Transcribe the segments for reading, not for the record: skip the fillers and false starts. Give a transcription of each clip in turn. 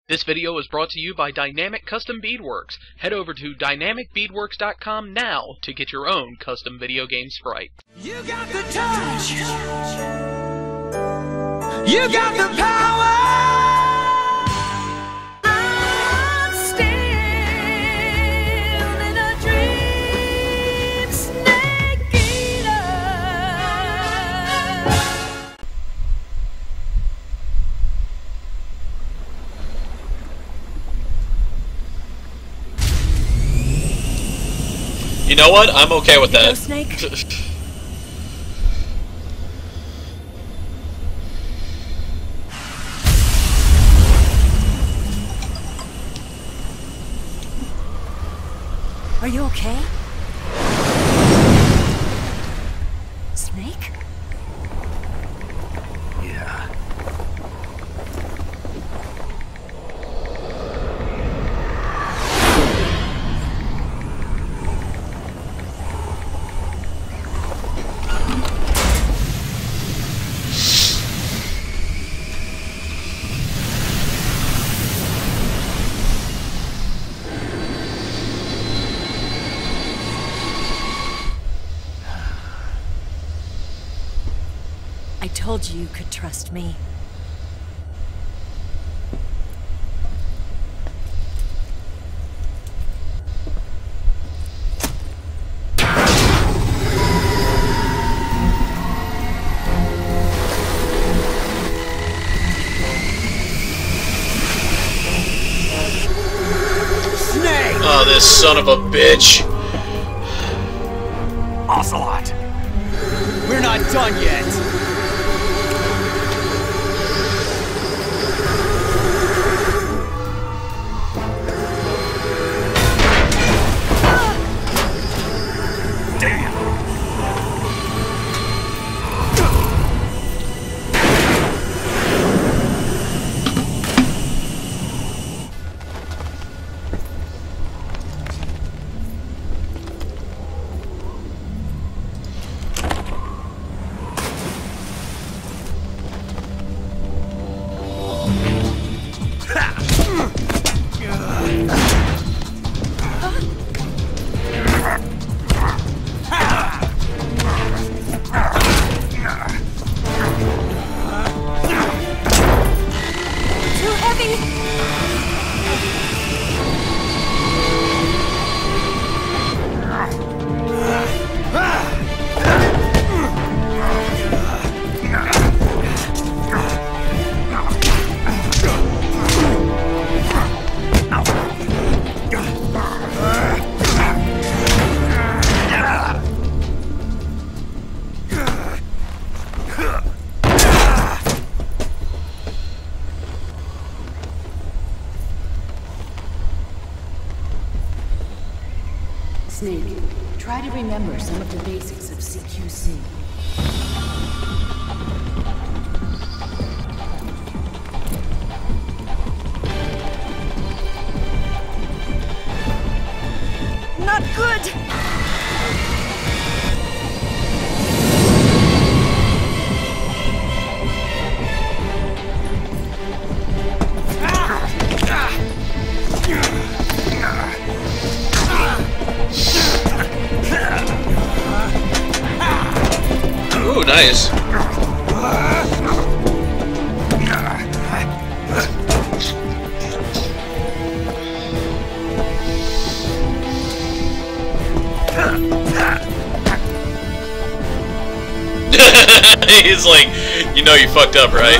This video is brought to you by Dynamic Custom Beadworks. Head over to dynamicbeadworks.com now to get your own custom video game sprite. You got the touch. You got the power. I'm still in a dream, snake eater. You know what? I'm okay with that. Go, Snake. Are you okay? Snake? Yeah. I told you you could trust me. Snake! Oh, this son of a bitch. Ocelot! We're not done yet! Damn! Too heavy! Snake, try to remember some of the basics of CQC. Not good! Ooh, nice. He's like, you know you fucked up, right?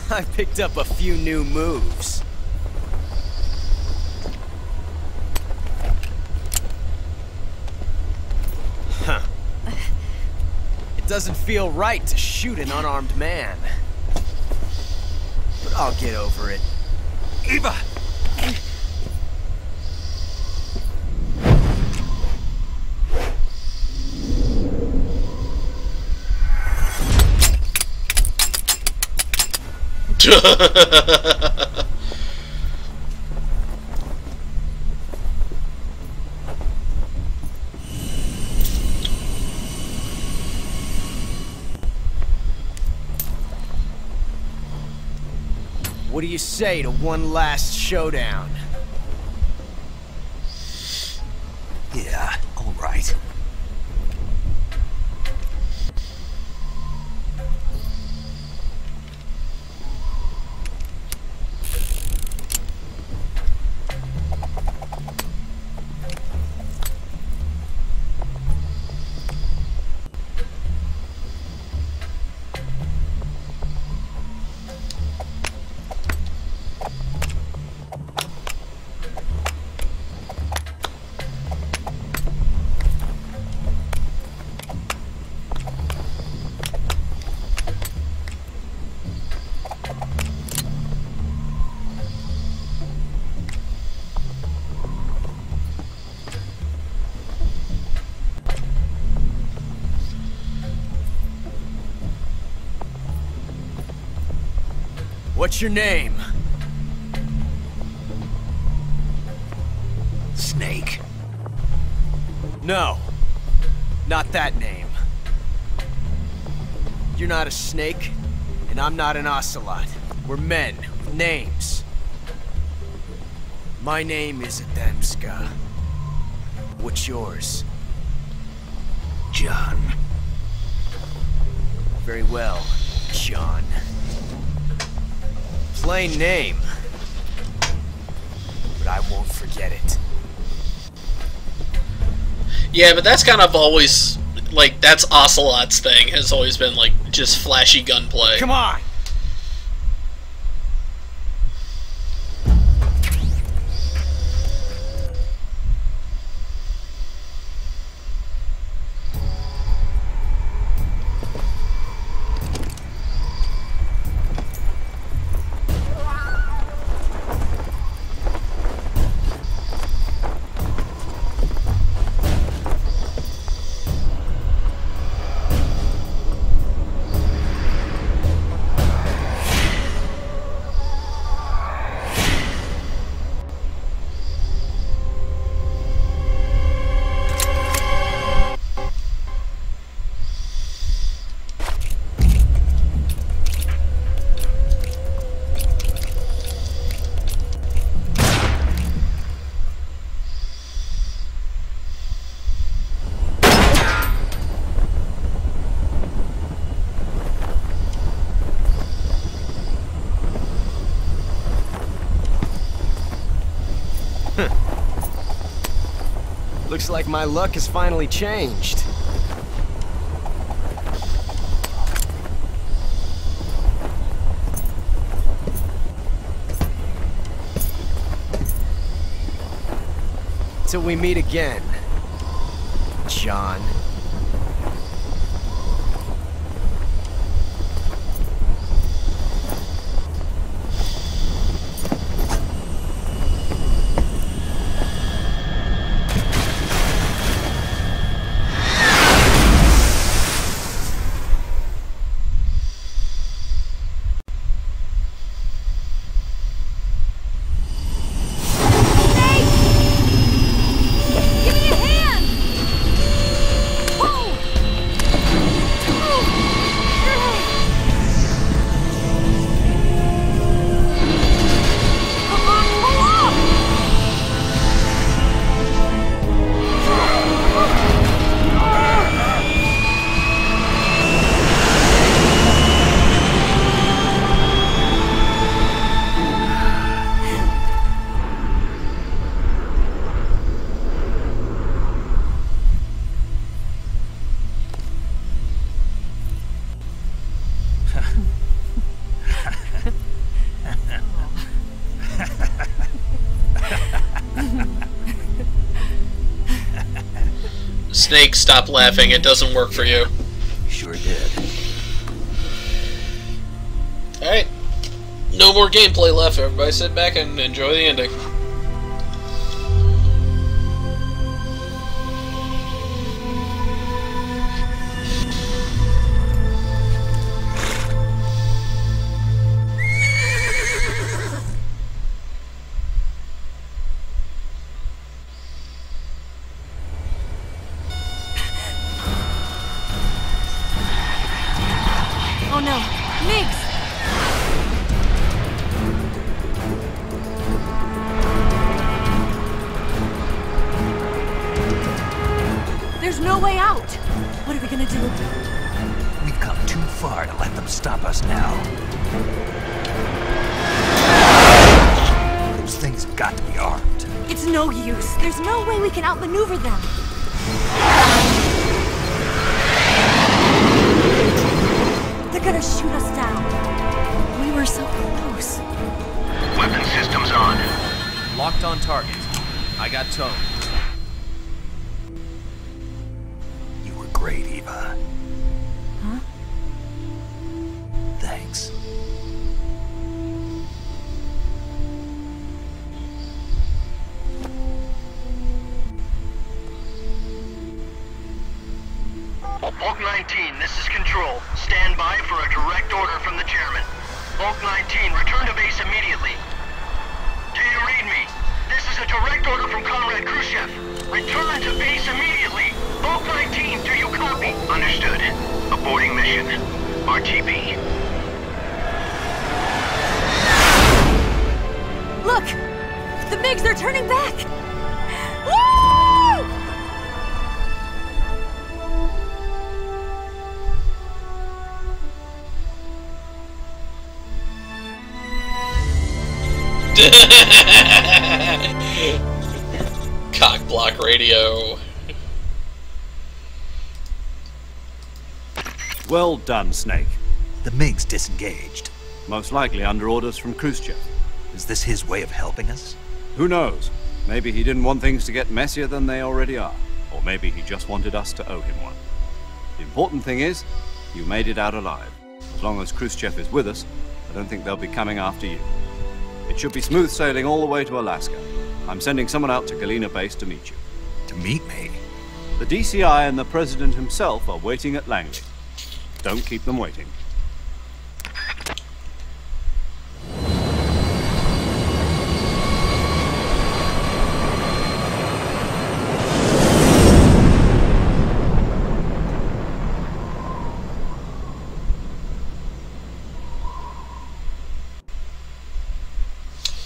I picked up a few new moves. Huh. It doesn't feel right to shoot an unarmed man. But I'll get over it. Eva! What do you say to one last showdown? Yeah, all right. What's your name? Snake. No. Not that name. You're not a snake, and I'm not an ocelot. We're men with names. My name is Adamska. What's yours? John. Very well, John. Plain name. But I won't forget it. Yeah, but that's kind of always, like, that's Ocelot's thing, has always been, like, just flashy gunplay. Come on! Looks like my luck has finally changed. Till we meet again, John. Snake, stop laughing. It doesn't work for you. Sure did. Alright. No more gameplay left. Everybody sit back and enjoy the ending. Oh no, Migs! There's no way out. What are we gonna do? We've come too far to let them stop us now. Those things have got to be armed. It's no use. There's no way we can outmaneuver them. They're gonna shoot us down. We were so close. Weapon systems on. Locked on target. I got tone. You were great, Eva. Huh? Thanks. Bulk 19, this is Control. Stand by for a direct order from the chairman. Bulk 19, return to base immediately. Do you read me? This is a direct order from Comrade Khrushchev. Return to base immediately. Bulk 19, do you copy? Understood. Aborting mission. RTB. Look! The MiGs, they're turning back! Woo! Cock block radio. Well done, Snake. The MiG's disengaged. Most likely under orders from Khrushchev. Is this his way of helping us? Who knows? Maybe he didn't want things to get messier than they already are. Or maybe he just wanted us to owe him one. The important thing is, you made it out alive. As long as Khrushchev is with us, I don't think they'll be coming after you. It should be smooth sailing all the way to Alaska. I'm sending someone out to Galena Base to meet you. To meet me? The DCI and the President himself are waiting at Langley. Don't keep them waiting.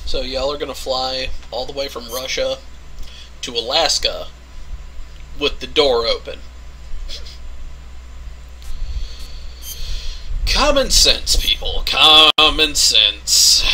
So y'all are gonna fly all the way from Russia to Alaska with the door open. Common sense, people. Common sense.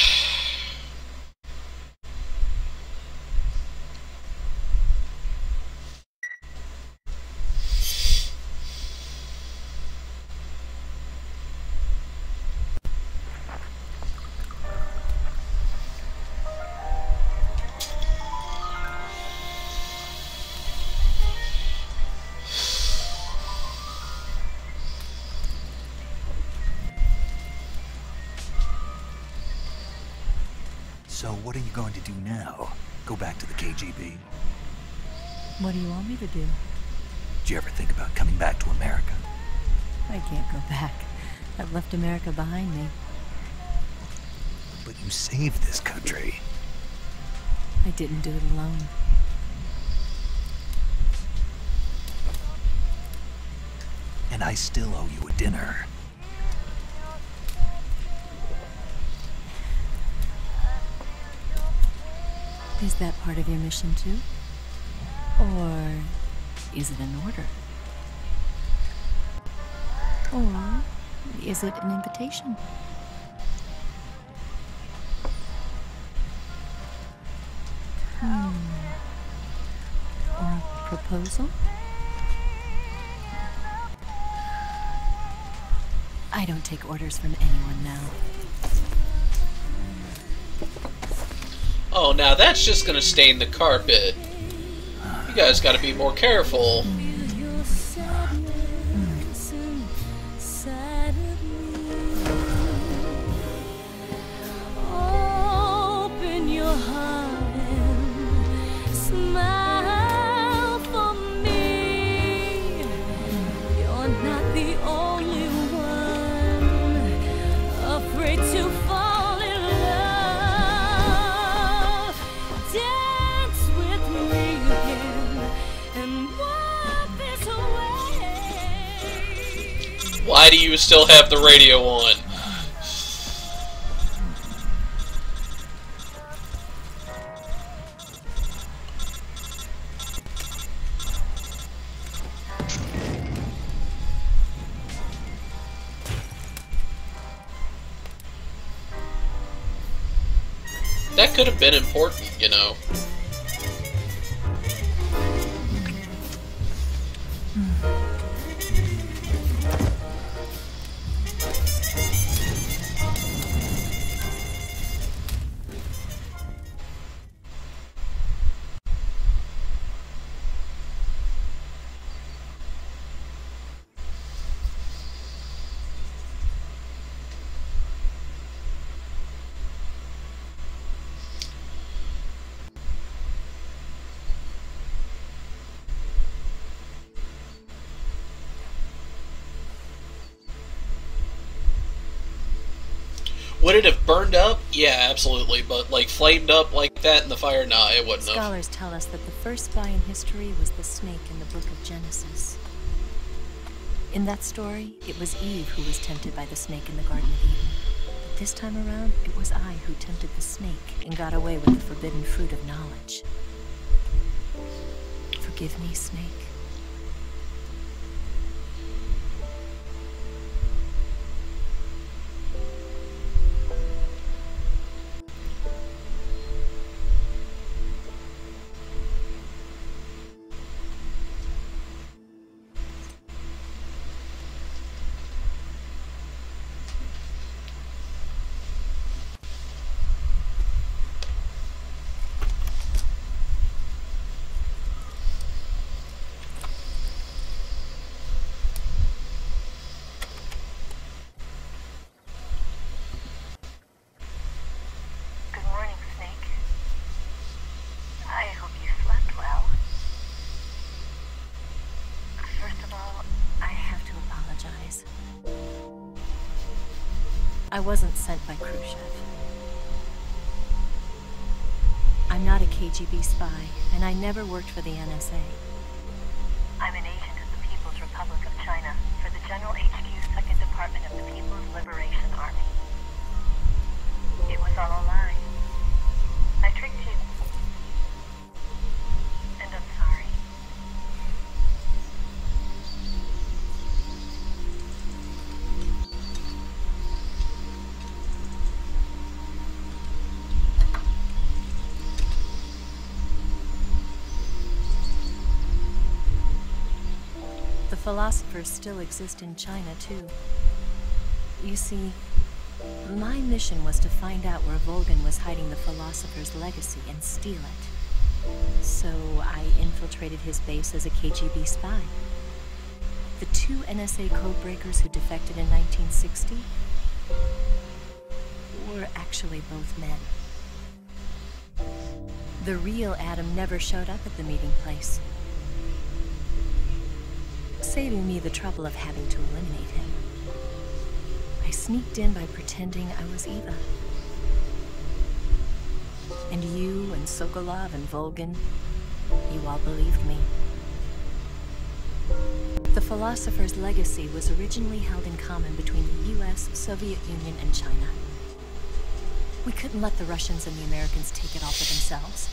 So what are you going to do now? Go back to the KGB? What do you want me to do? Did you ever think about coming back to America? I can't go back. I've left America behind me. But you saved this country. I didn't do it alone. And I still owe you a dinner. Is that part of your mission too? Or is it an order? Or is it an invitation? Or a proposal? I don't take orders from anyone now. Oh, now that's just gonna stain the carpet. You guys gotta be more careful. Open your heart and smile for me. You're not the only one afraid to fall in love. Dance with me again and walk this way. Why do you still have the radio on? That could have been important, you know. Would it have burned up? Yeah, absolutely. But, like, flamed up like that in the fire? Nah, it wouldn't have. Scholars tell us that the first spy in history was the snake in the book of Genesis. In that story, it was Eve who was tempted by the snake in the Garden of Eden. But this time around, it was I who tempted the snake and got away with the forbidden fruit of knowledge. Forgive me, Snake. I wasn't sent by Khrushchev. I'm not a KGB spy, and I never worked for the NSA. I'm an agent of the People's Republic of China for the General HQ 2nd Department of the People's Liberation Army. It was all a lie. I tricked you. And I'm sorry. The philosophers still exist in China, too. You see, my mission was to find out where Volgin was hiding the philosopher's legacy and steal it. So I infiltrated his base as a KGB spy. The 2 NSA codebreakers who defected in 1960 were actually both men. The real Adam never showed up at the meeting place, saving me the trouble of having to eliminate him. I sneaked in by pretending I was Eva. And you and Sokolov and Volgin, you all believed me. The philosopher's legacy was originally held in common between the US, Soviet Union, and China. We couldn't let the Russians and the Americans take it all for themselves.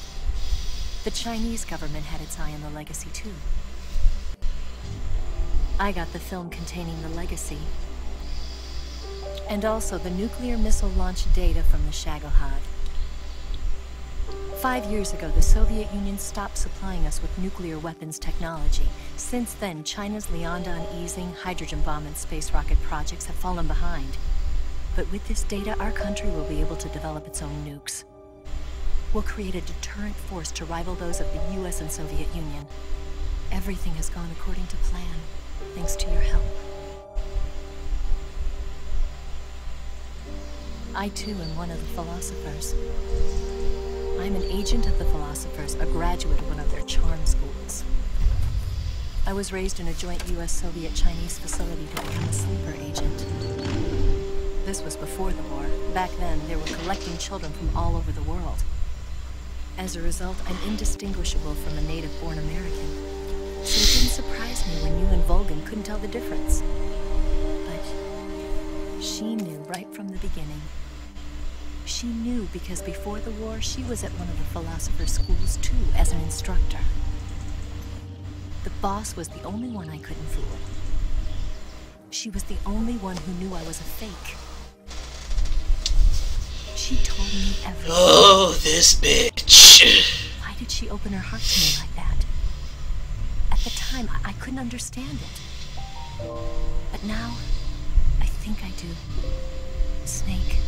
The Chinese government had its eye on the legacy, too. I got the film containing the legacy, and also the nuclear missile launch data from the Shagohod. 5 years ago, the Soviet Union stopped supplying us with nuclear weapons technology. Since then, China's Liaodong easing, hydrogen bomb, and space rocket projects have fallen behind. But with this data, our country will be able to develop its own nukes. We'll create a deterrent force to rival those of the US and Soviet Union. Everything has gone according to plan, thanks to your help. I too am one of the philosophers. I'm an agent of the philosophers, a graduate of one of their charm schools. I was raised in a joint US-Soviet-Chinese facility to become a sleeper agent. This was before the war. Back then, they were collecting children from all over the world. As a result, I'm indistinguishable from a native-born American. So it didn't surprise me when you and Volgin couldn't tell the difference. But she knew right from the beginning. She knew because before the war, she was at one of the philosopher's schools too, as an instructor. The boss was the only one I couldn't fool. She was the only one who knew I was a fake. She She told me everything. Oh, this bitch. Why did she open her heart to me like that? At the time, I couldn't understand it. But now, I think I do. Snake,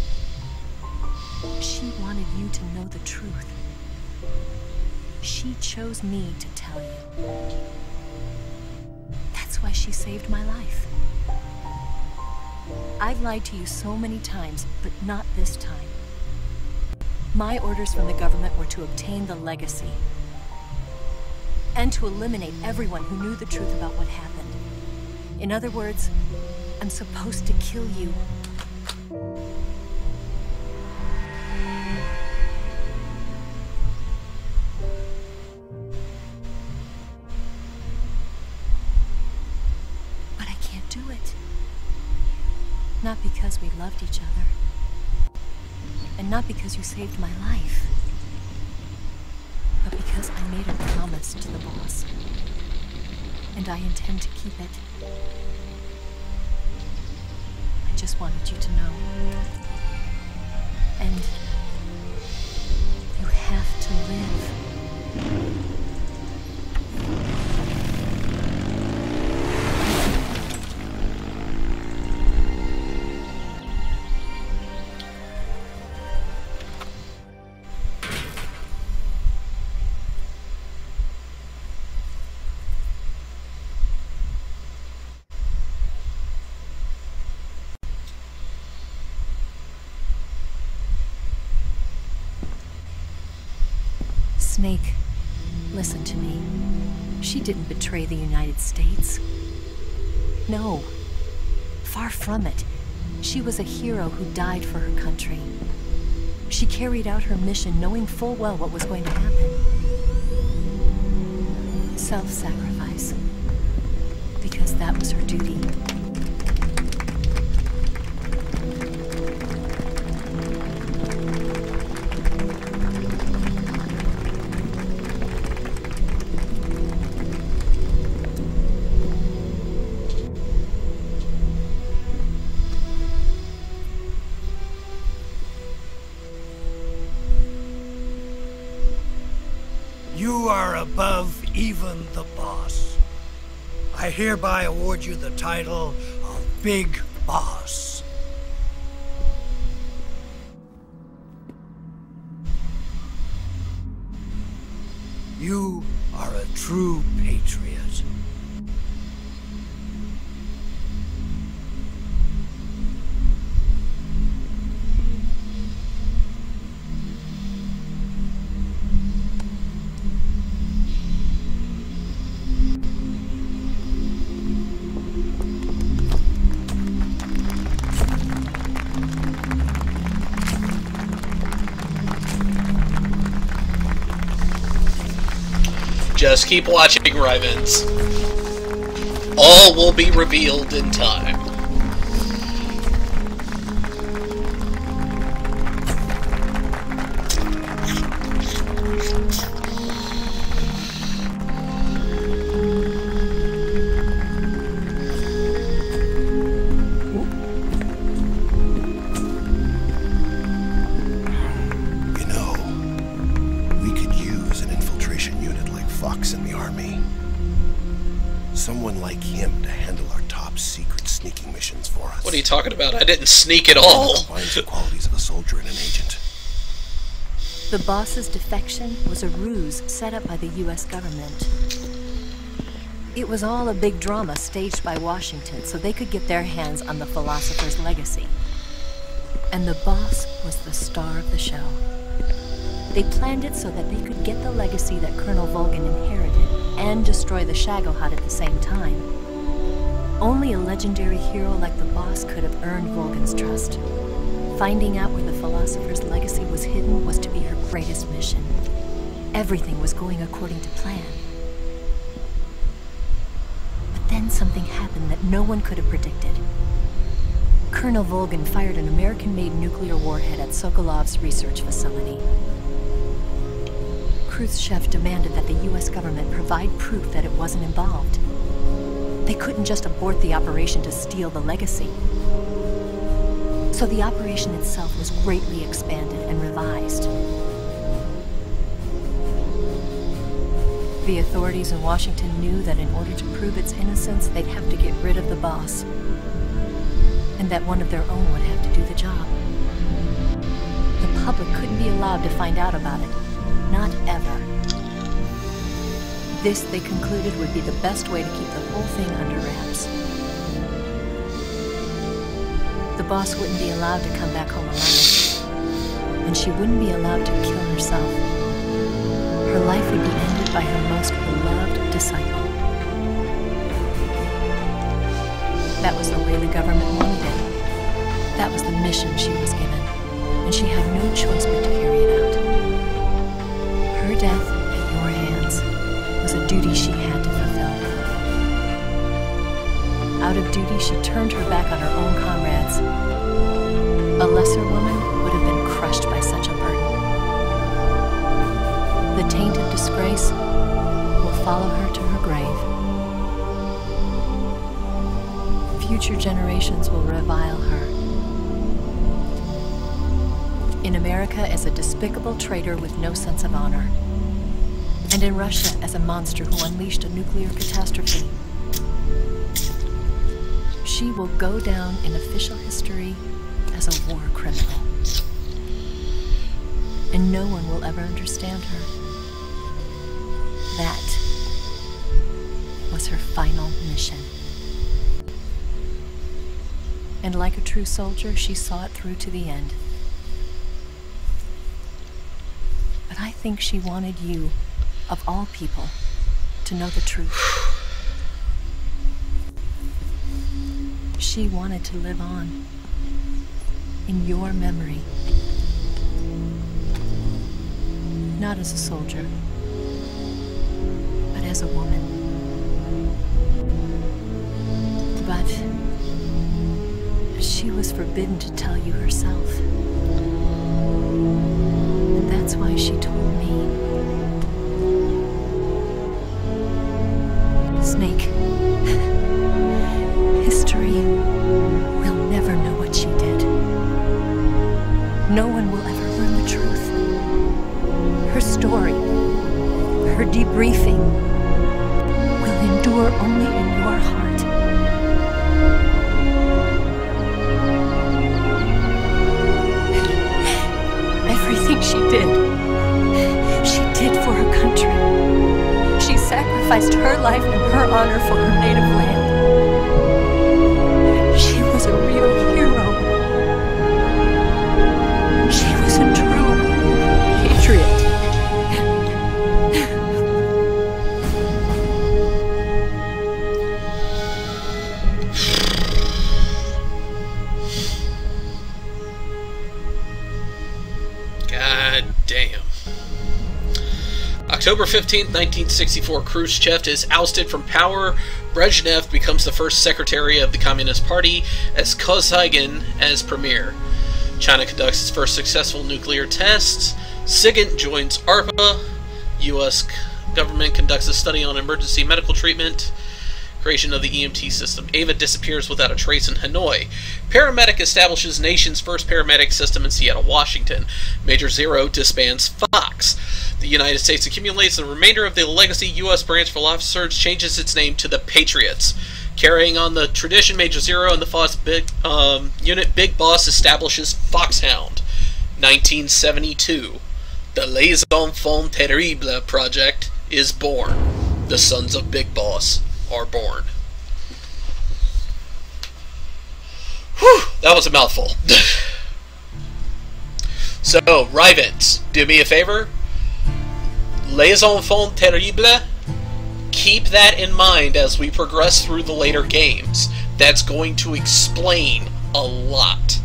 she wanted you to know the truth. She chose me to tell you. That's why she saved my life. I've lied to you so many times, but not this time. My orders from the government were to obtain the legacy. And to eliminate everyone who knew the truth about what happened. In other words, I'm supposed to kill you. But I can't do it. Not because we loved each other. And not because you saved my life. But because I made a promise to the boss. And I intend to keep it. I just wanted you to know. And you have to live. Snake, listen to me. She didn't betray the United States. No. Far from it. She was a hero who died for her country. She carried out her mission knowing full well what was going to happen. Self-sacrifice. Because that was her duty. You are above even the boss. I hereby award you the title of Big Boss. You are a true patriot. Just keep watching, Ryvans. All will be revealed in time. In the army. Someone like him to handle our top secret sneaking missions for us. What are you talking about? I didn't sneak at all. Combines the qualities of a soldier and an agent. The boss's defection was a ruse set up by the US government. It was all a big drama staged by Washington so they could get their hands on the philosopher's legacy. And the boss was the star of the show. They planned it so that they could get the legacy that Colonel Volgin inherited and destroy the Shagohod at the same time. Only a legendary hero like the boss could have earned Volgin's trust. Finding out where the philosopher's legacy was hidden was to be her greatest mission. Everything was going according to plan. But then something happened that no one could have predicted. Colonel Volgin fired an American-made nuclear warhead at Sokolov's research facility. Khrushchev demanded that the US government provide proof that it wasn't involved. They couldn't just abort the operation to steal the legacy. So the operation itself was greatly expanded and revised. The authorities in Washington knew that in order to prove its innocence, they'd have to get rid of the boss, and that one of their own would have to do the job. The public couldn't be allowed to find out about it. Not ever. This, they concluded, would be the best way to keep the whole thing under wraps. The boss wouldn't be allowed to come back home alive, and she wouldn't be allowed to kill herself. Her life would be ended by her most beloved disciple. That was the way the government wanted it. That was the mission she was given, and she had no choice but to carry it out. Her death at your hands was a duty she had to fulfill. Out of duty, she turned her back on her own comrades. A lesser woman would have been crushed by such a burden. The taint of disgrace will follow her to her grave. Future generations will revile her. In America as a despicable traitor with no sense of honor. And in Russia as a monster who unleashed a nuclear catastrophe. She will go down in official history as a war criminal. And no one will ever understand her. That was her final mission. And like a true soldier, she saw it through to the end. But I think she wanted you, of all people, to know the truth. She wanted to live on, in your memory. Not as a soldier, but as a woman. But she was forbidden to tell you herself. And that's why she told me. Snake, history will never know what she did. No one will ever learn the truth. Her story, her debriefing, will endure only in your heart. Everything she did for her country. She sacrificed her life and her honor for her native land. She was a real hero. She was a true patriot. God damn. October 15th, 1964, Khrushchev is ousted from power. Brezhnev becomes the first secretary of the Communist Party, as Kosygin as premier. China conducts its first successful nuclear tests. SIGINT joins ARPA. U.S. government conducts a study on emergency medical treatment. Creation of the EMT system. Ava disappears without a trace in Hanoi. Paramedic establishes nation's first paramedic system in Seattle, Washington. Major Zero disbands Fox. The United States accumulates the remainder of the legacy U.S. branch for officers, changes its name to the Patriots. Carrying on the tradition, Major Zero and the Fox unit Big Boss establishes Foxhound. 1972. The Les Enfants Terribles project is born. The sons of Big Boss are born. Whew, that was a mouthful. So, Ryvens, do me a favor. Les Enfants Terribles, keep that in mind as we progress through the later games. That's going to explain a lot.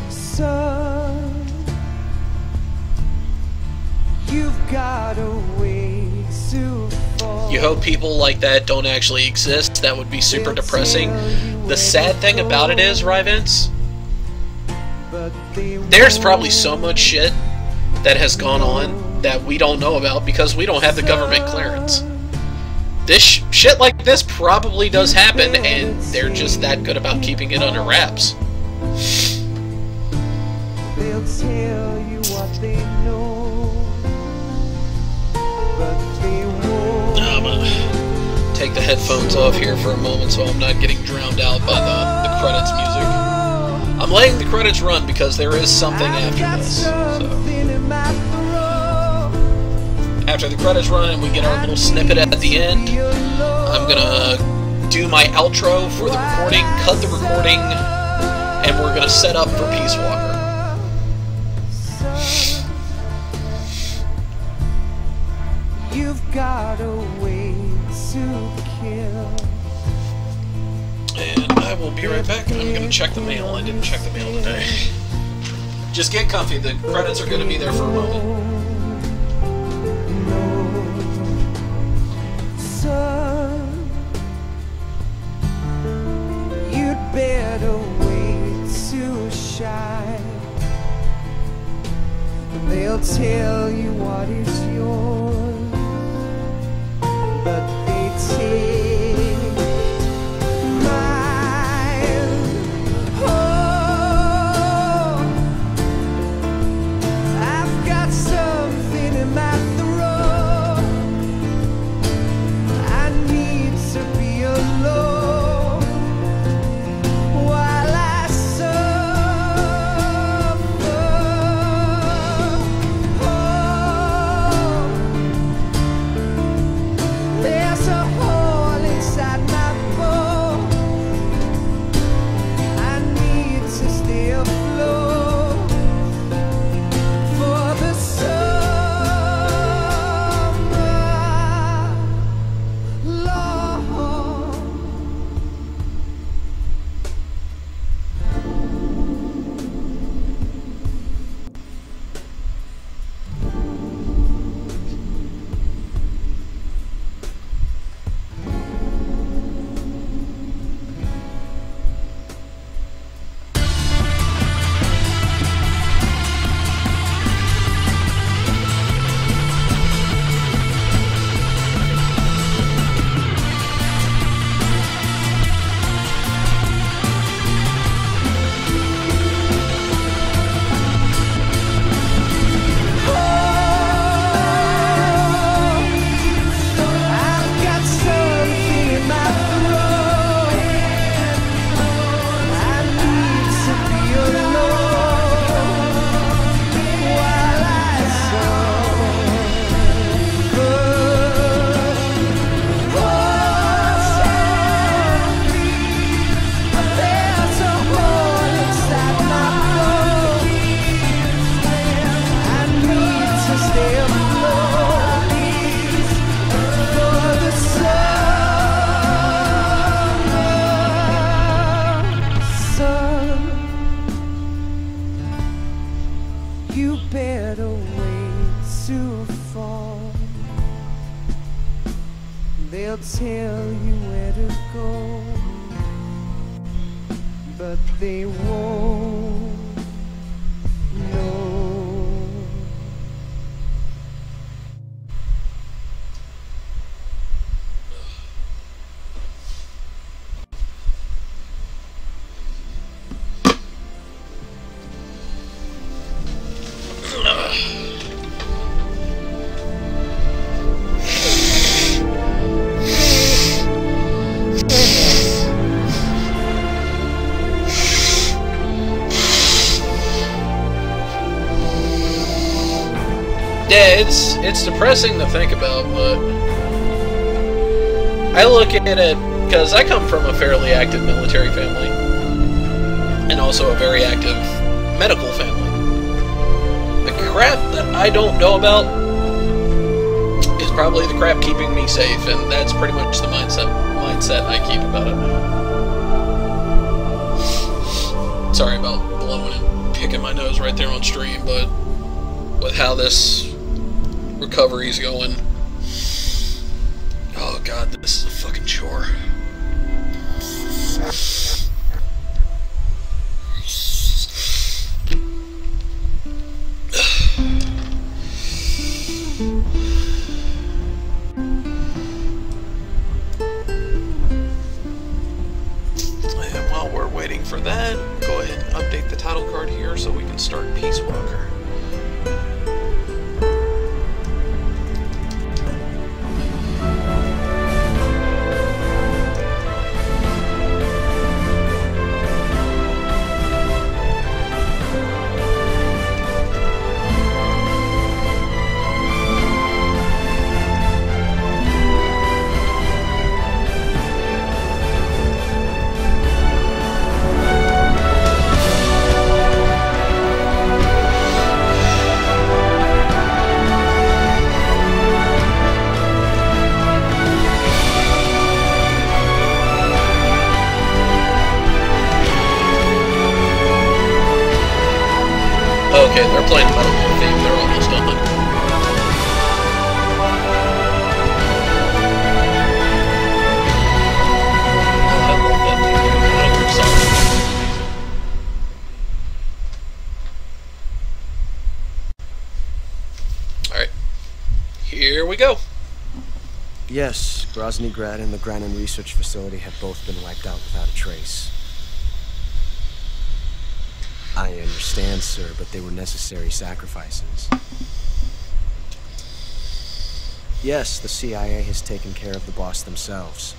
Son, you've got a ways to fall. You hope people like that don't actually exist. That would be super depressing. The sad thing about it is, Ryvens, there's probably so much shit that has gone on that we don't know about because we don't have the government clearance. shit like this probably does happen, and they're just that good about keeping it under wraps. They'll tell you what they know, but they won't. I'm gonna take the headphones off here for a moment so I'm not getting drowned out by the credits music. I'm letting the credits run because there is something after this. So. After the credits run and we get our little snippet at the end, I'm gonna do my outro for the recording, cut the recording, and we're gonna set up for Peace Walker. You've got a way to kill. And I will be right back. I'm gonna check the mail. I didn't check the mail today. Just get comfy. The credits are gonna be there for a moment. Son, you'd better wait to shine. They'll tell you what is yours, but they take mine. Oh, I've got something in my throat. I need to be alone while I suffer. There's a hole inside my bones. I need to stay afloat for the summer, Lord. I've got something in my throat. I need to be alone while I suffer. There's a hole inside my bones. I need to stay afloat for the summer. Son, you better wait to fall. They'll tell you where to go, but they won't know. Yeah, it's depressing to think about, but I look at it because I come from a fairly active military family and also a very active medical family. The crap that I don't know about is probably the crap keeping me safe, and that's pretty much the mindset I keep about it. Sorry about blowing and picking my nose right there on stream, but with how this recovery's going, oh god, this is a fucking chore. for that. Go ahead and update the title card here so we can start Peace Walker. Okay, they're playing the Metal Gear theme. They're almost done. Oh, I love that theme. Metal Gear Solid. Alright. Here we go. Yes, Grozny Grad and the Granin Research Facility have both been wiped out without a trace. I understand, sir, but they were necessary sacrifices. Yes, the CIA has taken care of the boss themselves.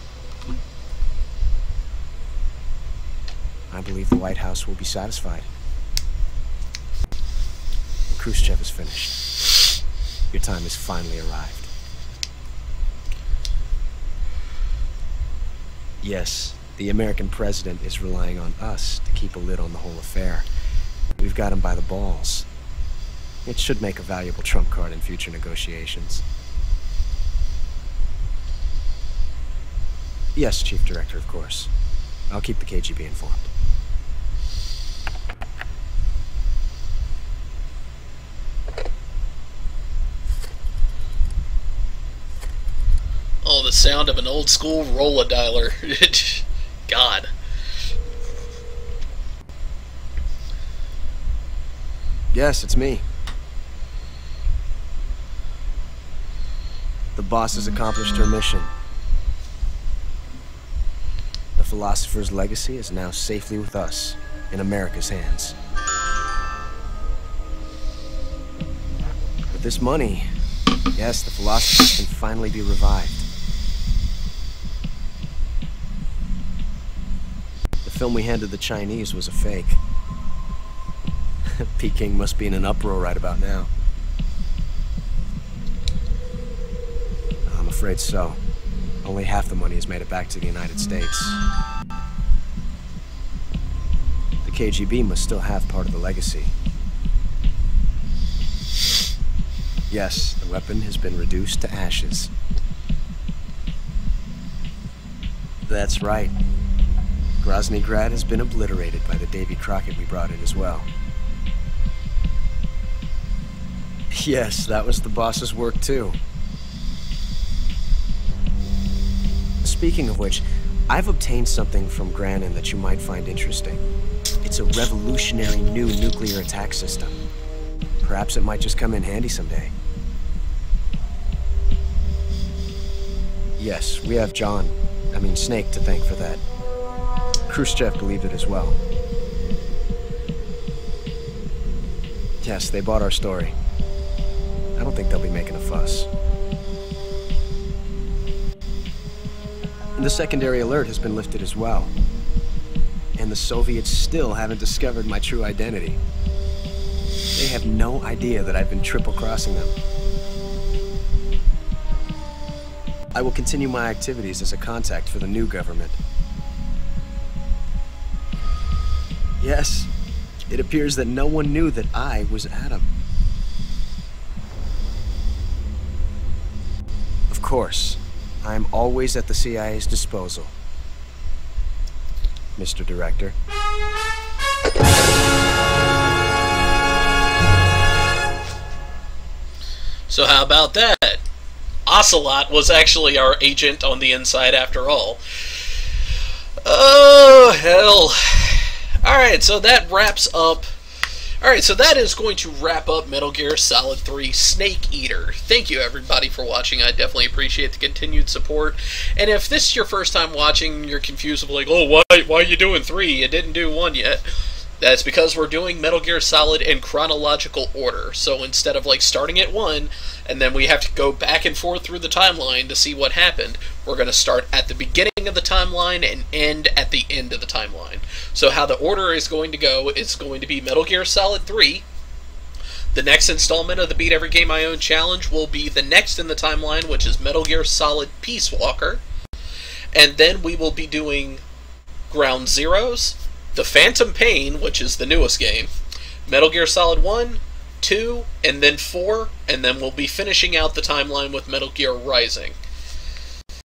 I believe the White House will be satisfied. And Khrushchev is finished. Your time has finally arrived. Yes, the American president is relying on us to keep a lid on the whole affair. We've got him by the balls. It should make a valuable trump card in future negotiations. Yes, Chief Director, of course. I'll keep the KGB informed. Oh, the sound of an old school roller dialer. God. Yes, it's me. The boss has accomplished her mission. The philosopher's legacy is now safely with us, in America's hands. With this money, yes, the philosophers can finally be revived. The film we handed the Chinese was a fake. Peking must be in an uproar right about now. I'm afraid so. Only half the money has made it back to the United States. The KGB must still have part of the legacy. Yes, the weapon has been reduced to ashes. That's right. Grozny Grad has been obliterated by the Davy Crockett we brought in as well. Yes, that was the boss's work too. Speaking of which, I've obtained something from Granin that you might find interesting. It's a revolutionary new nuclear attack system. Perhaps it might just come in handy someday. Yes, we have Snake to thank for that. Khrushchev believed it as well. Yes, they bought our story. I don't think they'll be making a fuss. And the secondary alert has been lifted as well. And the Soviets still haven't discovered my true identity. They have no idea that I've been triple-crossing them. I will continue my activities as a contact for the new government. Yes, it appears that no one knew that I was Adam. Of course, I'm always at the CIA's disposal, Mr. Director. So how about that? Ocelot was actually our agent on the inside after all. Oh, hell. Alright, so that wraps up Alright, so that is going to wrap up Metal Gear Solid 3 Snake Eater. Thank you everybody for watching. I definitely appreciate the continued support. And if this is your first time watching, you're confused of like, oh, why are you doing 3? You didn't do 1 yet. That's because we're doing Metal Gear Solid in chronological order. So instead of like starting at 1, and then we have to go back and forth through the timeline to see what happened, we're going to start at the beginning of the timeline and end at the end of the timeline. So how the order is going to go is going to be Metal Gear Solid 3. The next installment of the Beat Every Game I Own challenge will be the next in the timeline, which is Metal Gear Solid Peace Walker. And then we will be doing Ground Zeroes, The Phantom Pain, which is the newest game, Metal Gear Solid 1, 2, and then 4, and then we'll be finishing out the timeline with Metal Gear Rising.